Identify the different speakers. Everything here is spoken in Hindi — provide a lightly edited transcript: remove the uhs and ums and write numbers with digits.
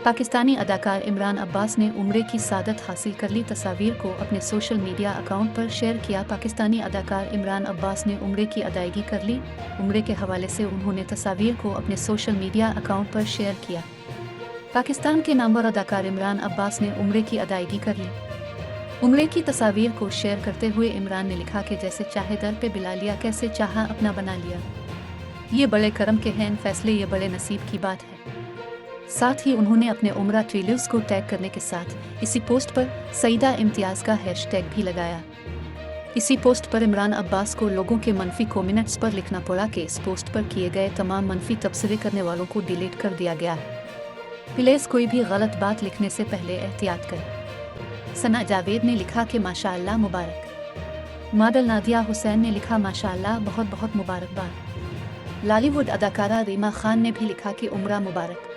Speaker 1: पाकिस्तानी अदाकार इमरान अब्बास ने उम्रे की सादत हासिल कर ली तस्वीर को अपने सोशल मीडिया अकाउंट पर शेयर किया। पाकिस्तानी अदाकार इमरान अब्बास ने उम्रे की अदायगी कर ली। उम्रे के हवाले से उन्होंने तस्वीर को अपने सोशल मीडिया अकाउंट पर शेयर किया। पाकिस्तान के नामवर अदाकार इमरान अब्बास ने उम्रे की अदायगी कर ली। उम्रे की तस्वीर को शेयर करते हुए इमरान ने लिखा कि जैसे चाहे दर पे बिला लिया, कैसे चाहा अपना बना लिया। ये बड़े करम के हैं फैसले, ये बड़े नसीब की बात है। साथ ही उन्होंने अपने उम्रा ट्रेलर्स को टैग करने के साथ इसी पोस्ट पर सईदा इम्तियाज़ का हैशटैग भी लगाया। इसी पोस्ट पर इमरान अब्बास को लोगों के मनफी कमेंट्स पर लिखना पड़ा कि इस पोस्ट पर किए गए तमाम मनफी तबसरे करने वालों को डिलीट कर दिया गया है। प्लीज़ कोई भी गलत बात लिखने से पहले एहतियात करें। सना जावेद ने लिखा कि माशाअल्लाह मुबारक। मॉडल नादिया हुसैन ने लिखा माशाअल्लाह बहुत बहुत मुबारकबाद। लॉलीवुड अदाकारा रीमा खान ने भी लिखा कि उम्रा मुबारक।